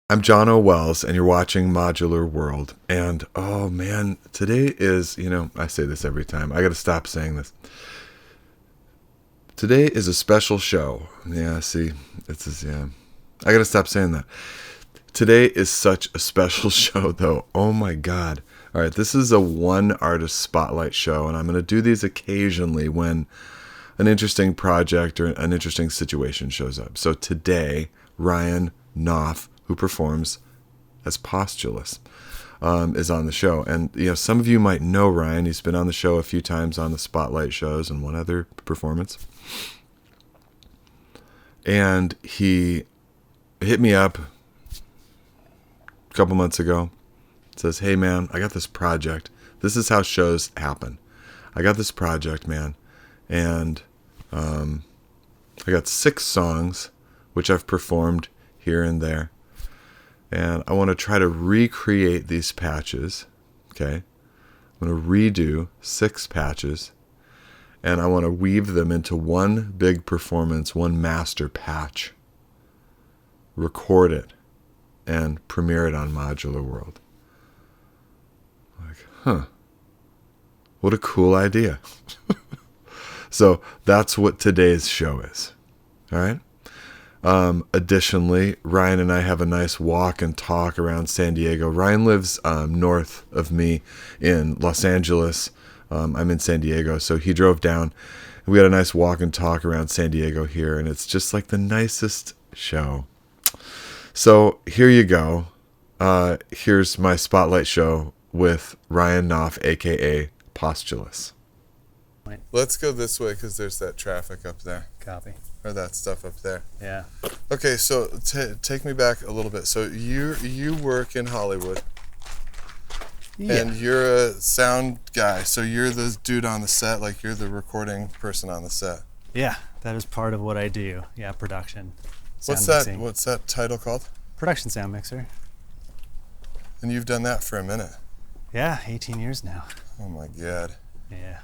I'm John O. Wells, and you're watching Modular World. And, oh man, today is, I say this every time. I got to stop saying this. Today is a special show. Yeah, see, I got to stop saying that. Today is such a special show, though. Oh my God. All right, this is a one artist spotlight show, and I'm going to do these occasionally when an interesting project or an interesting situation shows up. So today, Ryan Knouf, who performs as Postulous, is on the show. And some of you might know Ryan. He's been on the show a few times on the spotlight shows and one other performance. And he hit me up a couple months ago. Says, "Hey man, I got this project. This is how shows happen. I got this project, man, and I got 6 songs which I've performed here and there. And I want to try to recreate these patches, okay? I'm going to redo 6 patches, and I want to weave them into one big performance, one master patch, record it, and premiere it on Modular World." Like, what a cool idea. So that's what today's show is, all right? Additionally, Ryan and I have a nice walk and talk around San Diego. Ryan lives north of me in Los Angeles. I'm in San Diego, so he drove down. We had a nice walk and talk around San Diego here, and it's just like the nicest show. So here you go. Here's my spotlight show with Ryan Knouf, a.k.a. Postulous. Let's go this way because there's that traffic up there. Copy. Or that stuff up there. Yeah. Okay, so take me back a little bit. So you work in Hollywood, and you're a sound guy. So you're the dude on the set, like you're the recording person on the set. Yeah, that is part of what I do. Yeah, production. What's that? What's that title called? Production sound mixer. And you've done that for a minute. Yeah, 18 years now. Oh my God. Yeah.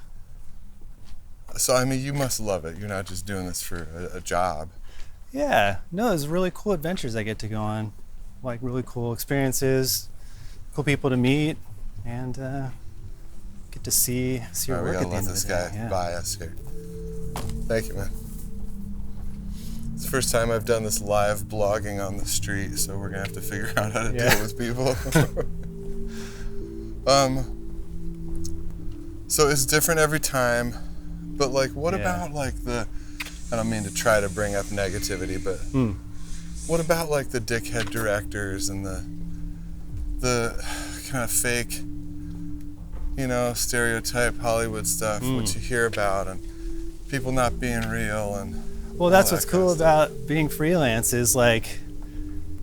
So I mean, you must love it. You're not just doing this for a job. Yeah. No, there's really cool adventures I get to go on, like really cool experiences, cool people to meet, and get to see your work at the end of the day. We gotta let this guy by us here. Thank you, man. It's the first time I've done this live blogging on the street, so we're gonna have to figure out how to deal with people. So it's different every time, but like, what about like I don't mean to try to bring up negativity, but what about like the dickhead directors and the kind of fake, stereotype Hollywood stuff, which you hear about, and people not being real, and well, that's what's cool about being freelance is like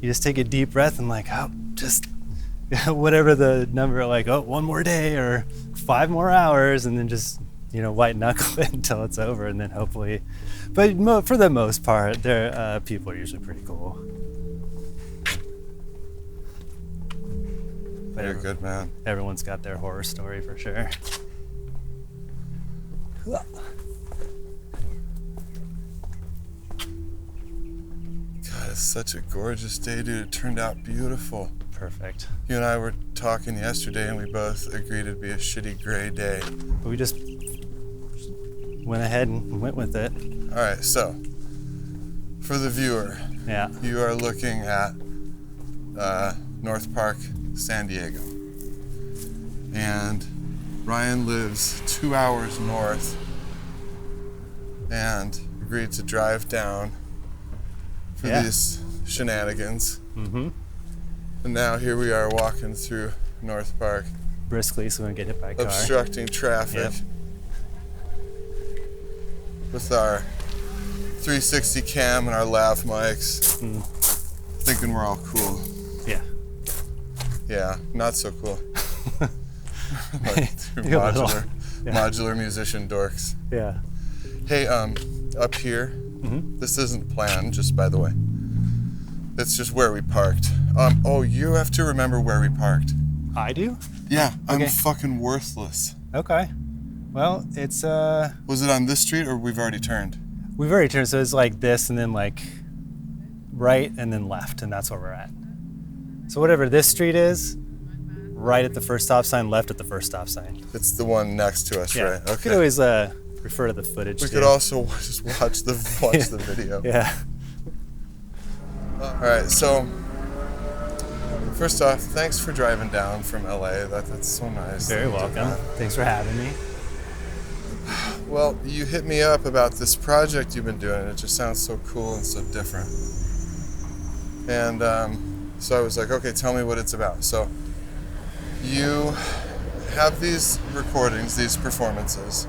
you just take a deep breath and like, oh, just whatever the number, like, oh, 1 more day or 5 more hours, and then just white knuckle it until it's over, and then hopefully, but for the most part, people are usually pretty cool. But you're a good man. Everyone's got their horror story for sure. God, it's such a gorgeous day, dude. It turned out beautiful. Perfect. You and I were talking yesterday, and we both agreed it'd be a shitty gray day. But we just went ahead and went with it. All right, so for the viewer, you are looking at North Park, San Diego, and Ryan lives 2 hours north, and agreed to drive down for these shenanigans. Mm-hmm. And now here we are walking through North Park. Briskly, so we don't get hit by a car. Obstructing traffic. With our 360 cam and our lav mics. Thinking we're all cool. Yeah. Yeah, not so cool. Like modular musician dorks. Yeah. Hey, up here, this isn't planned, just by the way. It's just where we parked. You have to remember where we parked. I do? Yeah, I'm fucking worthless. Okay. Well, it's Was it on this street or we've already turned? We've already turned, so it's like this and then like right and then left, and that's where we're at. So whatever this street is, right at the first stop sign, left at the first stop sign. It's the one next to us, right? Okay. You could always refer to the footage. We could also just watch the video. Yeah. All right, so first off, thanks for driving down from LA. That's so nice. Very welcome. Thanks for having me. Well, you hit me up about this project you've been doing. It just sounds so cool and so different. And so I was like, okay, tell me what it's about. So you have these recordings, these performances,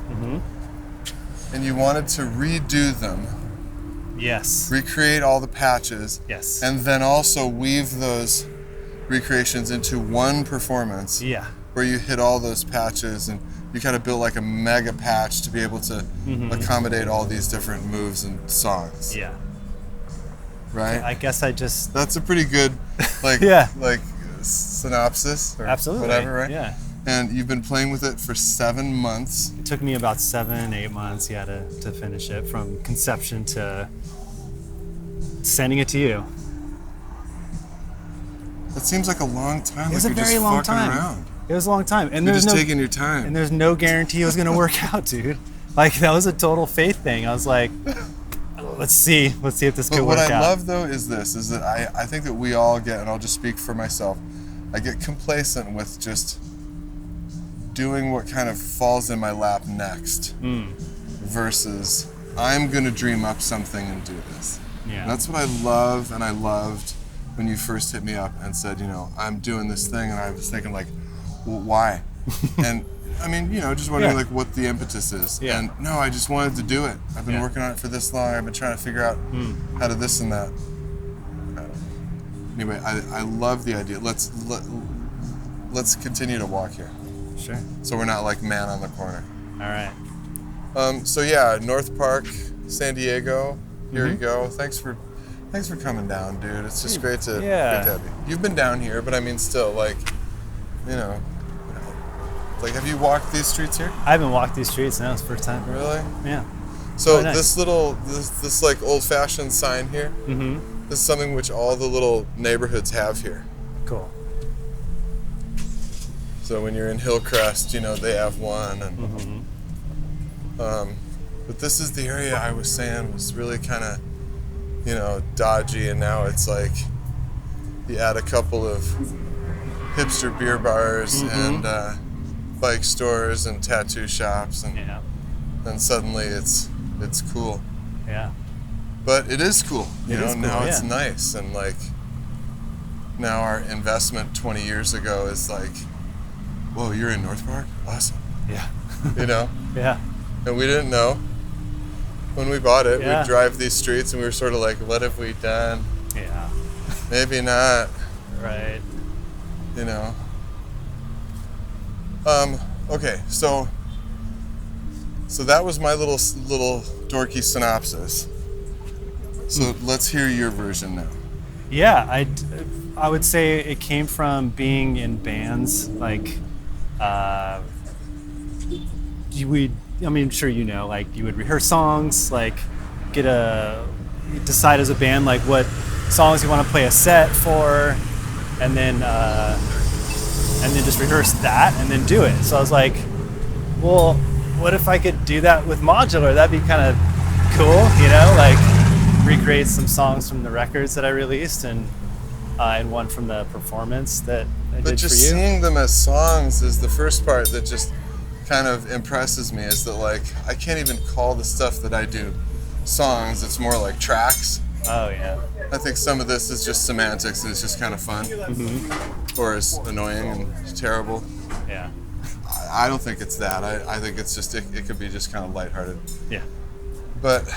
and you wanted to redo them. Yes. Recreate all the patches. Yes. And then also weave those recreations into one performance. Yeah. Where you hit all those patches and you kind of build like a mega patch to be able to accommodate all these different moves and songs. Yeah. Right? I guess I just... That's a pretty good like synopsis or Absolutely. whatever, right? Yeah. And you've been playing with it for 7 months. It took me about 7-8 months, to finish it, from conception to sending it to you. That seems like a long time. It was a very long time. It was a long time. And you're just taking your time. And there's no guarantee it was going to work out, dude. Like, that was a total faith thing. I was like, let's see if this could work out. What I love, though, is that I think that we all get, and I'll just speak for myself, I get complacent with just doing what kind of falls in my lap next versus I'm going to dream up something and do this. Yeah. And that's what I love, and I loved when you first hit me up and said, I'm doing this thing, and I was thinking like, well, why? And I mean, just wondering like what the impetus is. Yeah. And no, I just wanted to do it. I've been working on it for this long. I've been trying to figure out how to this and that. Anyway, I love the idea. Let's continue to walk here. Sure. So we're not like man on the corner. All right. So yeah, North Park, San Diego. Here you go. Thanks for coming down, dude. It's just great to have you. You've been down here, but I mean, still, like, like, have you walked these streets here? I haven't walked these streets. No, it's the first time. Really? Yeah. So nice. this like old-fashioned sign here. This is something which all the little neighborhoods have here. Cool. So when you're in Hillcrest, they have one, and but this is the area I was saying was really kind of, dodgy, and now it's like you add a couple of hipster beer bars and bike stores and tattoo shops, and then suddenly it's cool. Yeah. But it is cool. Now it's yeah. nice, and like now our investment 20 years ago is like, whoa, you're in North Park? Awesome. Yeah. Yeah. And we didn't know when we bought it. Yeah. We'd drive these streets and we were sort of like, what have we done? Yeah. Maybe not. Right. Okay, so that was my little dorky synopsis. So let's hear your version now. Yeah, I would say it came from being in bands. Like, I'm sure like you would rehearse songs, like decide as a band like what songs you want to play a set for, and then just rehearse that and then do it. So I was like, well, what if I could do that with Modular? That'd be kind of cool, like recreate some songs from the records that I released and one from the performance that I did for you. But just seeing them as songs is the first part that just kind of impresses me, is that like I can't even call the stuff that I do songs. It's more like tracks. Oh yeah. I think some of this is just semantics and it's just kind of fun, or it's annoying and terrible. Yeah. I don't think it's that. I think it's just it could be just kind of lighthearted. Yeah. But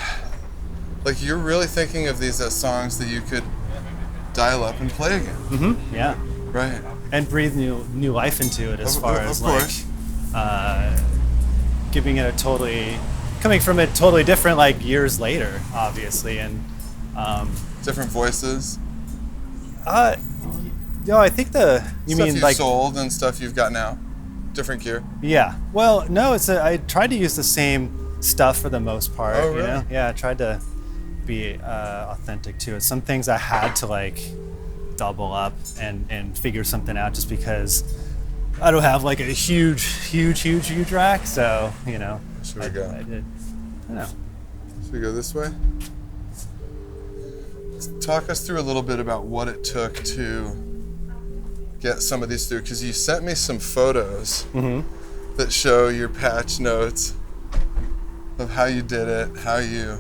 like you're really thinking of these as songs that you could dial up and play again. Yeah. Right. And breathe new life into it, as far as course. Like giving it coming from it totally different, like years later, obviously, and different voices. No, I think you stuff mean you've like sold and stuff you've got now, different gear. Yeah. Well, no, I tried to use the same stuff for the most part. Oh, really? Yeah, I tried to be authentic to it. Some things I had to like double up and figure something out, just because I don't have like a huge rack. So, you know, Should we go? I did. I know. Should we go this way? Talk us through a little bit about what it took to get some of these through, because you sent me some photos that show your patch notes of how you did it, how you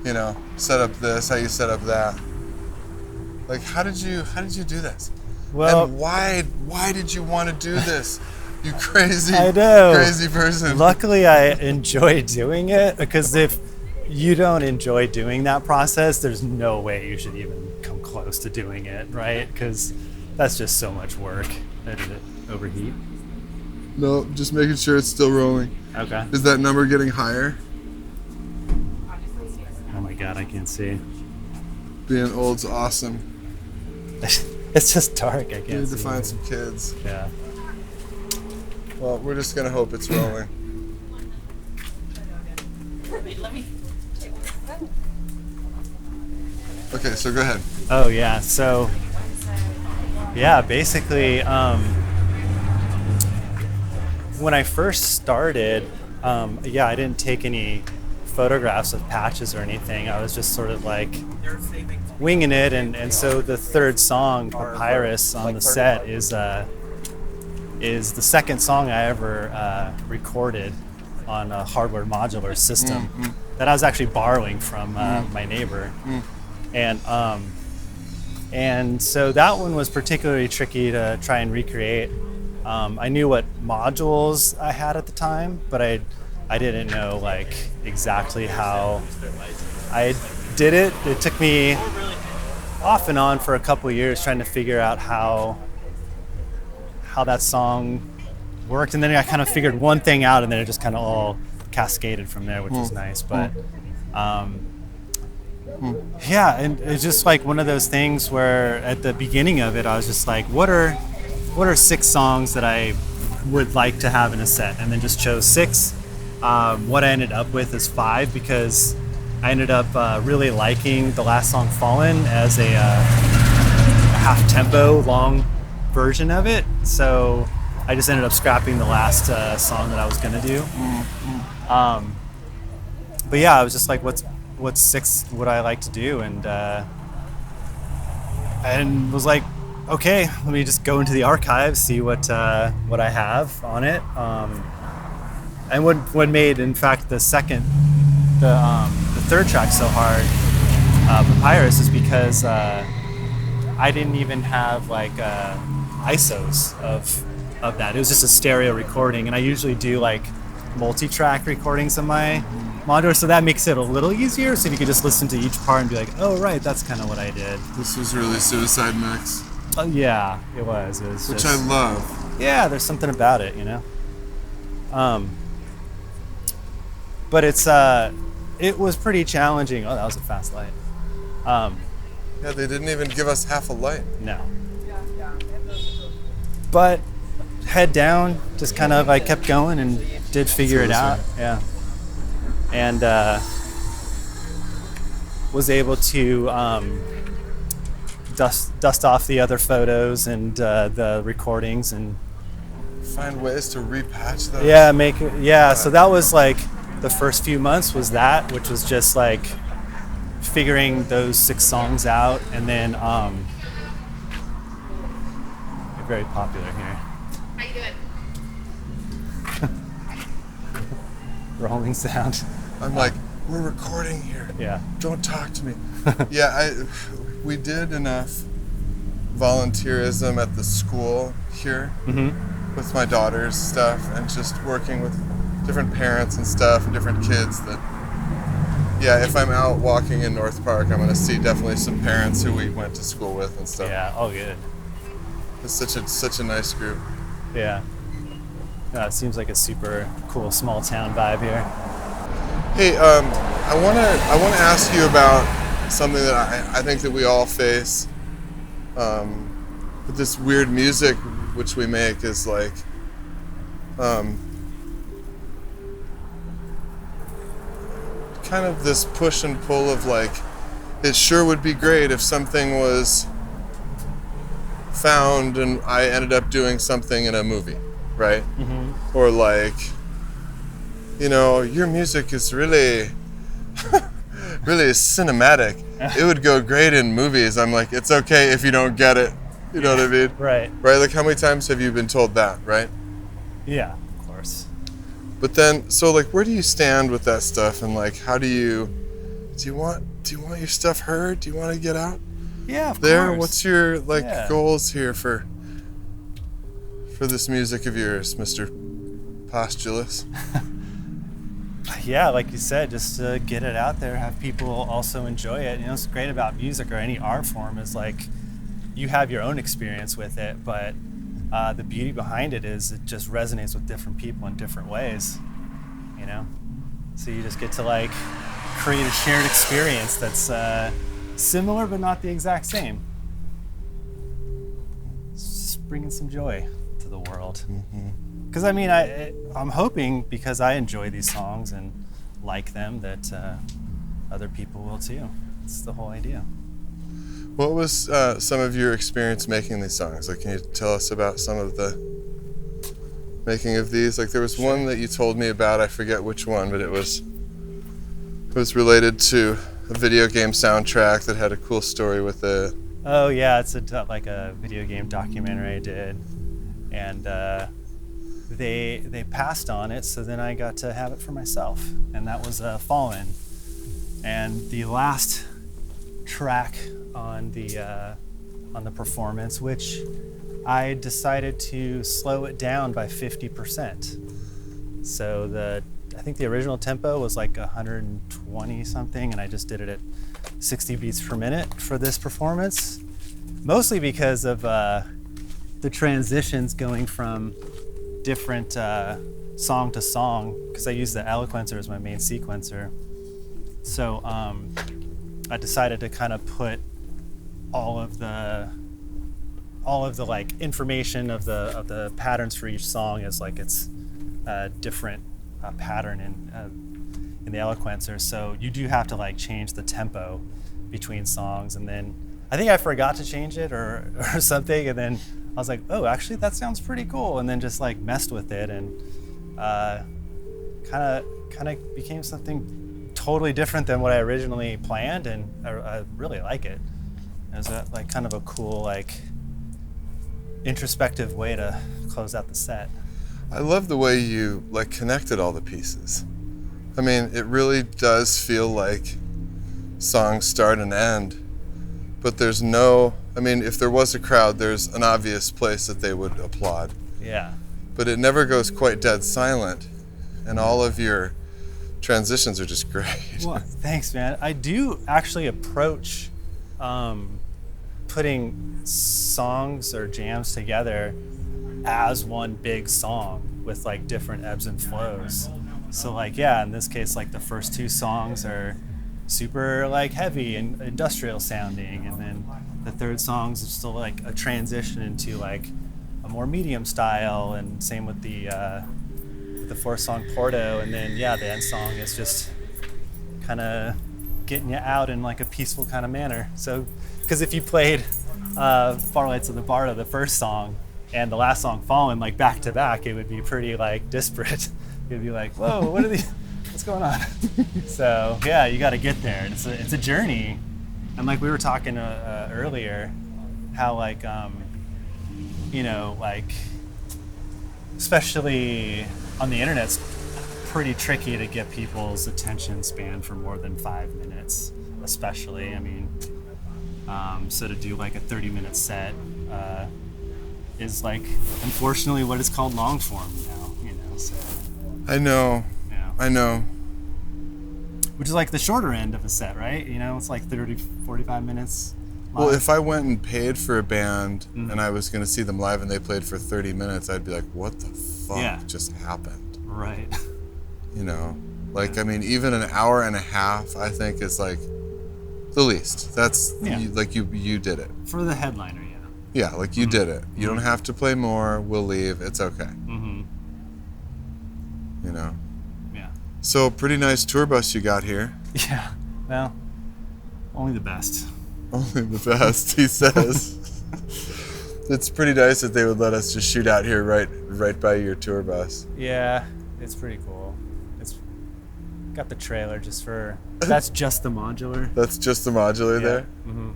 know, set up this, how you set up that. Like, how did you do this? Well, and why did you want to do this? You crazy person. Luckily, I enjoy doing it, because if you don't enjoy doing that process, there's no way you should even come close to doing it, right? Because that's just so much work. Did it overheat? No, just making sure it's still rolling. Okay. Is that number getting higher? Oh my God, I can't see. Being old's awesome. It's just dark, I can't see. You need to find some kids. Yeah. Well, we're just gonna hope it's rolling. Okay, so go ahead. Oh yeah, so yeah, basically, when I first started, I didn't take any photographs of patches or anything. I was just sort of like winging it, and so the third song, Papyrus, on the set is the second song I ever recorded on a hardware modular system that I was actually borrowing from my neighbor. And so that one was particularly tricky to try and recreate. I knew what modules I had at the time, but I didn't know like exactly how I did it. It took me off and on for a couple of years trying to figure out how that song worked, and then I kind of figured one thing out, and then it just kind of all cascaded from there, which was nice. But yeah, and it's just like one of those things where at the beginning of it, I was just like, what are 6 songs that I would like to have in a set, and then just chose 6. What I ended up with is 5, because I ended up really liking the last song, Fallen, as a half-tempo long version of it. So I just ended up scrapping the last song that I was gonna do. But yeah, I was just like, what's 6 would I like to do, and was like, okay, let me just go into the archives, see what I have on it. And what made, in fact, the third track so hard, Papyrus, is because I didn't even have like ISOs of that. It was just a stereo recording, and I usually do like multi-track recordings of my modular, so that makes it a little easier. So you could just listen to each part and be like, oh right, that's kind of what I did. This was really Suicide Mix. Yeah, it was. Which I love. Yeah, there's something about it, you know. But it was pretty challenging. Oh, that was a fast light. Yeah, they didn't even give us half a light. No. But head down, just kind of I kept going and did figure it out. Yeah. And was able to dust off the other photos and the recordings and find ways to repatch those. Yeah, so that was like the first few months was that, which was just like figuring those 6 songs out, and then they're very popular here. How you doing? Rolling sound. I'm like, we're recording here. Yeah. Don't talk to me. Yeah, we did enough volunteerism at the school here with my daughter's stuff, and just working with different parents and stuff and different kids that, yeah, if I'm out walking in North Park, I'm going to see definitely some parents who we went to school with and stuff. Yeah, all good. It's such a nice group. Yeah. It seems like a super cool small town vibe here. Hey, I wanna ask you about something that I think that we all face. With this weird music which we make is like, kind of this push and pull of like, it sure would be great if something was found and I ended up doing something in a movie, right? Mm-hmm. Or like, you know, your music is really, really cinematic. It would go great in movies. I'm like, it's okay if you don't get it. You know what I mean? Right. Right? Like, how many times have you been told that, right? Yeah, of course. But then, so like, where do you stand with that stuff? And like, how do you want your stuff heard? Do you want to get out Yeah, of there? course. What's your goals here for this music of yours, Mr. Postulous? Yeah, like you said, just to get it out there, have people also enjoy it. You know, what's great about music or any art form is like you have your own experience with it, but the beauty behind it is it just resonates with different people in different ways, you know? So you just get to like create a shared experience that's similar but not the exact same. It's just bringing some joy to the world. Because I mean, I'm hoping because I enjoy these songs and like them that other people will too. It's the whole idea. What was some of your experience making these songs? Like, can you tell us about some of the making of these? Like, there was one that you told me about. I forget which one, but it was related to a video game soundtrack that had a cool story with it. Oh yeah, it's like a video game documentary I did, and they passed on it, so then I got to have it for myself, and that was Fallen. And the last track on the performance, which I decided to slow it down by 50%. So I think the original tempo was like 120 something, and I just did it at 60 beats per minute for this performance, mostly because of the transitions going from different song to song, because I use the eloquencer as my main sequencer. So I decided to kind of put all of the like information of the patterns for each song as like it's a different pattern in the eloquencer. So you do have to like change the tempo between songs, and then I think I forgot to change it or something, and then I was like, oh, actually that sounds pretty cool, and then just like messed with it, and kind of became something totally different than what I originally planned, and I really like it. It was like kind of a cool like introspective way to close out the set. I love the way you like connected all the pieces. I mean, it really does feel like songs start and end, but there's no, I mean, if there was a crowd, there's an obvious place that they would applaud. Yeah. But it never goes quite dead silent, and all of your transitions are just great. Well, thanks, man. I do actually approach putting songs or jams together as one big song with like different ebbs and flows. So like, yeah, in this case, like the first two songs are super like heavy and industrial sounding, and then the third song's is still like a transition into like a more medium style, and same with the fourth song, Porto, and then yeah, the end song is just kind of getting you out in like a peaceful kind of manner. So, because if you played Far Lights of the Bardo, the first song, and the last song, Fallen, like back to back, it would be pretty like disparate. You'd be like, whoa, what are these? What's going on? So yeah, you got to get there. It's a journey, and like we were talking earlier, how like you know, like especially on the internet, it's pretty tricky to get people's attention span for more than 5 minutes, especially. I mean, so to do like a 30-minute set is like unfortunately what is called long form now, you know. So I know. Yeah. I know. Which is like the shorter end of a set, right? You know, it's like 30, 45 minutes long. Well, if I went and paid for a band and I was going to see them live and they played for 30 minutes, I'd be like, what the fuck just happened? Right. You know, like, I mean, even an hour and a half, I think is like the least. That's like you did it. For the headliner, yeah. Yeah, like you did it. You don't have to play more. We'll leave. It's okay. Mm-hmm. You know? Yeah. So, pretty nice tour bus you got here. Yeah. Well, only the best. Only the best, he says. It's pretty nice that they would let us just shoot out here right by your tour bus. Yeah, it's pretty cool. It's got the trailer just for... That's just the modular. That's just the modular there? Mm-hmm.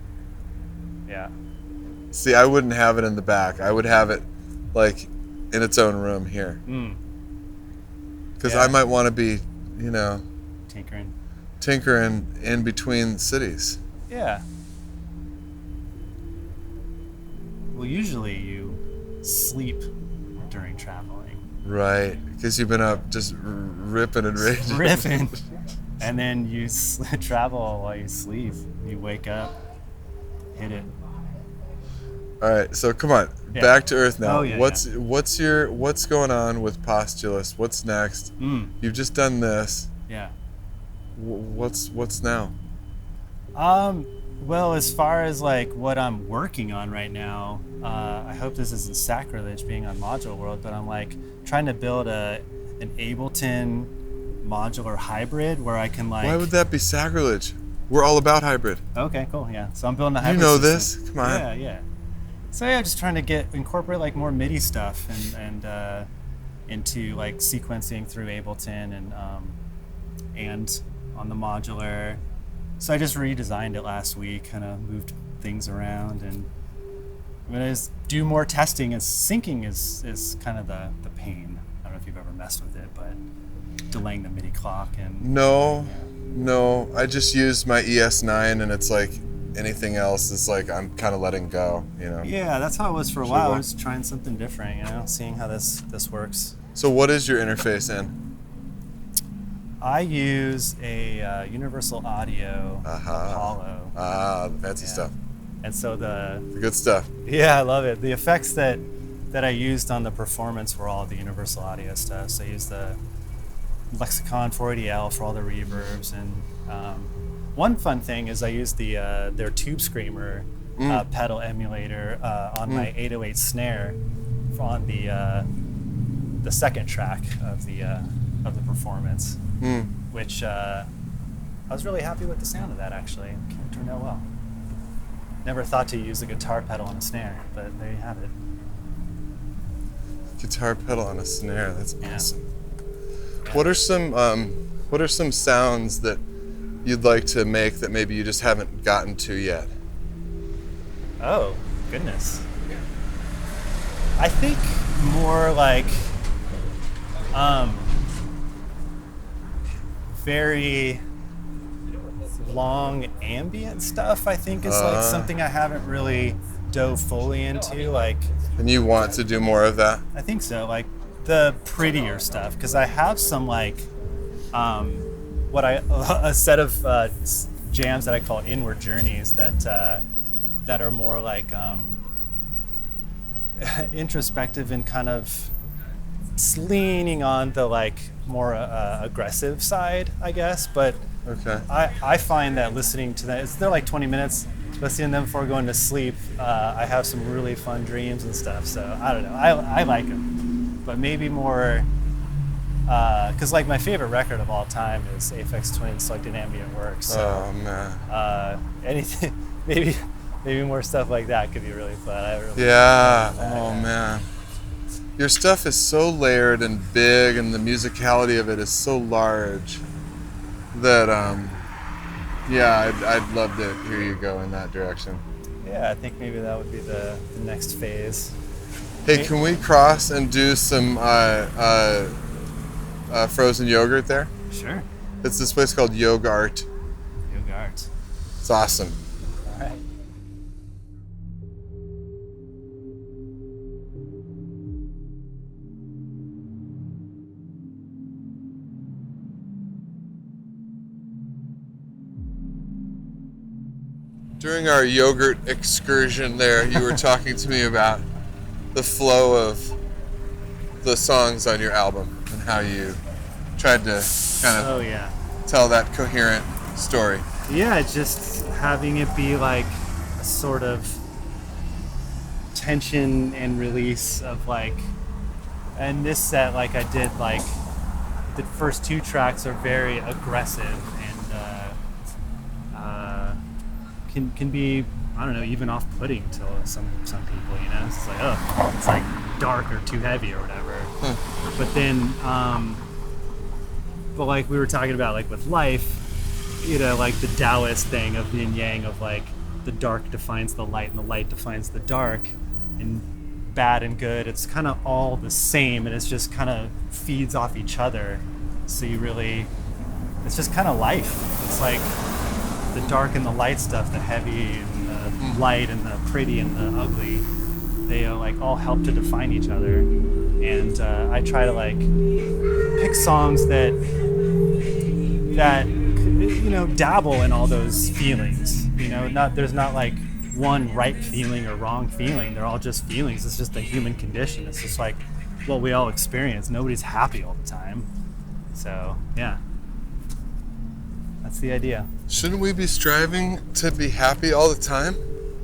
Yeah. See, I wouldn't have it in the back. I would have it, like, in its own room here. Because I might want to be, you know... Tinkering in between cities. Yeah. Well, usually you sleep during traveling. Right, because you've been up just ripping and raging. Ripping. And then you travel while you sleep. You wake up, hit it. All right, so come on, back to earth now. What's going on with Postulous? What's next? You've just done this. Yeah. What's now? Well, as far as like what I'm working on right now, I hope this isn't sacrilege being on Modular World, but I'm like trying to build an Ableton modular hybrid where I can like... Why would that be sacrilege? We're all about hybrid. Okay, cool, yeah. So I'm building a hybrid You know system. this? Come on. Yeah. So yeah, just trying to incorporate like more MIDI stuff and into like sequencing through Ableton and on the modular. So I just redesigned it last week, kind of moved things around, and I'm gonna do more testing. As syncing is kind of the pain. I don't know if you've ever messed with it, but delaying the MIDI clock and... No, I just used my ES9, and it's like anything else is like I'm kind of letting go, you know. Yeah, that's how it was for a while. I was trying something different, you know, seeing how this works. So what is your interface in? I use a Universal Audio Apollo. The fancy stuff. And so the good stuff. Yeah, I love it. The effects that I used on the performance were all the Universal Audio stuff. So I used the Lexicon 480L for all the reverbs, and one fun thing is I used their Tube Screamer pedal emulator on my 808 snare on the second track of the performance, which I was really happy with the sound of that. Actually, it turned out well. Never thought to use a guitar pedal on a snare, but there you have it. Guitar pedal on a snare, that's awesome. What are some sounds that you'd like to make that maybe you just haven't gotten to yet? Oh, goodness. I think more like very long ambient stuff, I think, is like something I haven't really dove fully into. Like, and you want to do more of that? I think so, like the prettier stuff, because I have some like a set of jams that I call inward journeys that are more like introspective and kind of leaning on the like more aggressive side, I guess. But okay, I find that listening to that, they're like 20 minutes. Listening to them before going to sleep, I have some really fun dreams and stuff. So I don't know, I like them, but maybe more because like my favorite record of all time is Aphex Twin Selected Ambient Works. So, oh man, anything, maybe more stuff like that could be really fun. Oh man, your stuff is so layered and big, and the musicality of it is so large that I'd love to hear you go in that direction. Yeah, I think maybe that would be the next phase. Hey, can we cross and do some frozen yogurt there? Sure. It's this place called Yogurt. Yogurt. It's awesome. All right. During our yogurt excursion there, you were talking to me about the flow of the songs on your album and how you tried to kind of tell that coherent story. Yeah, just having it be like a sort of tension and release of like, and this set, like I did, like the first two tracks are very aggressive and can be, I don't know, even off-putting to some people, you know? It's like, oh, it's like dark or too heavy or whatever. But then, but like we were talking about, like with life, you know, like the Taoist thing of yin yang, of like the dark defines the light and the light defines the dark, and bad and good, it's kind of all the same, and it's just kind of feeds off each other. So you really, it's just kind of life. It's like the dark and the light stuff, the heavy and the light and the pretty and the ugly, they like all help to define each other. And I try to like pick songs that you know, dabble in all those feelings. You know, there's not like one right feeling or wrong feeling. They're all just feelings. It's just the human condition. It's just like what we all experience. Nobody's happy all the time. So yeah, that's the idea. Shouldn't we be striving to be happy all the time?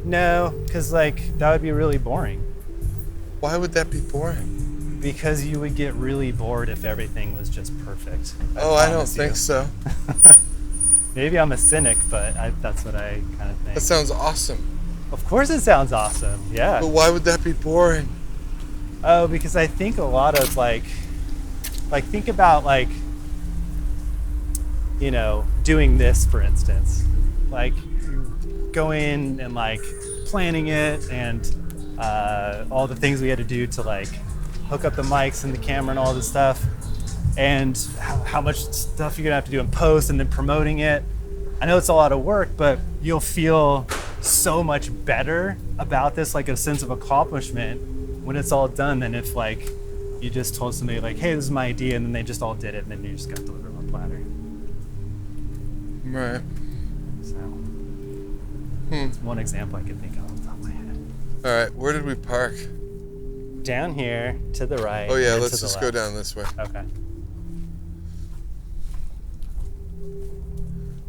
No, because like that would be really boring. Why would that be boring? Because you would get really bored if everything was just perfect. I don't think so. Maybe I'm a cynic, but that's what I kind of think. That sounds awesome. Of course it sounds awesome, yeah. But why would that be boring? Oh, because I think a lot of like think about like, you know, doing this, for instance. Like going and like planning it and all the things we had to do to like hook up the mics and the camera and all this stuff, and how much stuff you're gonna have to do in post and then promoting it. I know it's a lot of work, but you'll feel so much better about this, like a sense of accomplishment when it's all done, than if like you just told somebody like, hey, this is my idea, and then they just all did it, and then you just got delivered on a platter. Right. So it's one example I can think of off the top of my head. All right, where did we park? Down here to the right. Oh yeah, and let's to the just left. go down this way. Okay.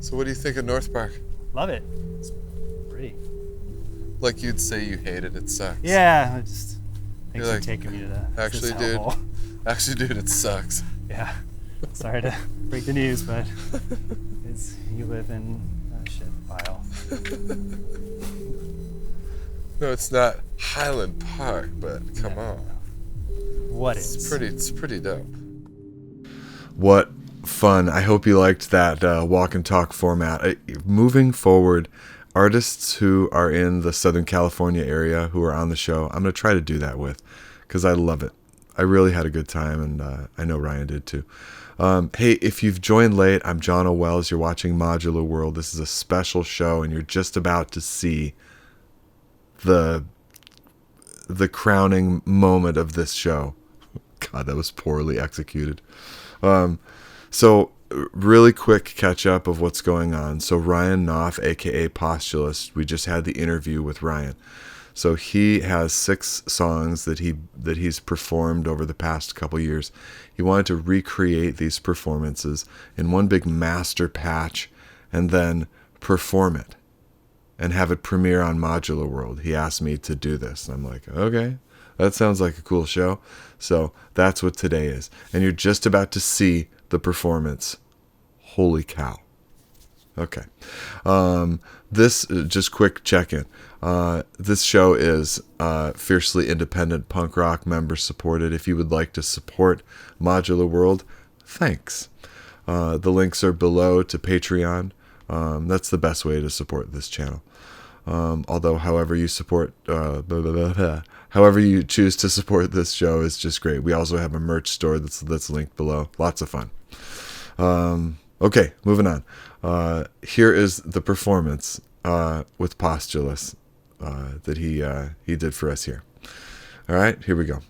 So what do you think of North Park? Love it. It's pretty. Like you'd say you hate it, it sucks. Yeah, I just thanks You're for like, taking me to the actually, dude, it sucks. Yeah. Sorry to break the news, but you live in a shit pile. No, it's not Highland Park, but come on. What It's is? pretty dope. What fun. I hope you liked that walk and talk format. Moving forward, artists who are in the Southern California area who are on the show, I'm going to try to do that with, because I love it. I really had a good time, and I know Ryan did too. Hey, if you've joined late, I'm John O'Wells. You're watching Modular World. This is a special show, and you're just about to see the crowning moment of this show. God, that was poorly executed. So really quick catch up of what's going on. So Ryan Knouf, aka Postulous, we just had the interview with Ryan. So he has 6 songs that he's performed over the past couple years. He wanted to recreate these performances in one big master patch and then perform it and have it premiere on Modular World. He asked me to do this. And I'm like, okay, that sounds like a cool show. So that's what today is. And you're just about to see the performance. Holy cow. Okay. This, just quick check-in. This show is fiercely independent punk rock, member supported. If you would like to support Modular World, thanks. The links are below to Patreon. That's the best way to support this channel. Although however you choose to support this show is just great. We also have a merch store that's linked below. Lots of fun. Okay, moving on. Here is the performance with Postulous that he did for us here. All right, here we go.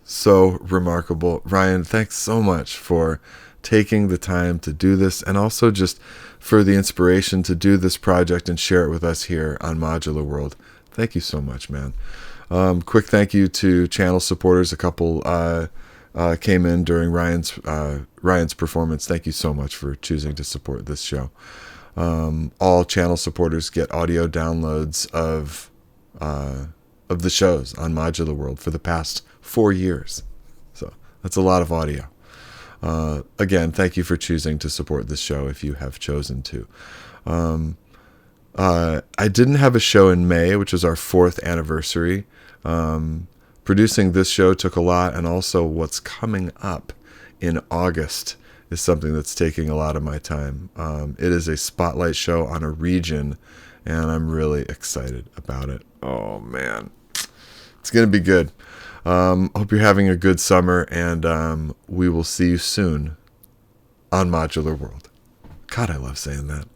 so remarkable. Ryan, thanks so much for taking the time to do this, and also just for the inspiration to do this project and share it with us here on Modular World. Thank you so much, man. Quick thank you to channel supporters. A couple came in during Ryan's performance. Thank you so much for choosing to support this show. All channel supporters get audio downloads of the shows on Modular World for the past 4 years. So that's a lot of audio. Again, thank you for choosing to support this show if you have chosen to. I didn't have a show in May, which was our 4th anniversary. Producing this show took a lot, and also what's coming up in August is something that's taking a lot of my time. It is a spotlight show on a region, and I'm really excited about it. Oh, man. It's going to be good. Hope you're having a good summer, and we will see you soon on Modular World. God, I love saying that.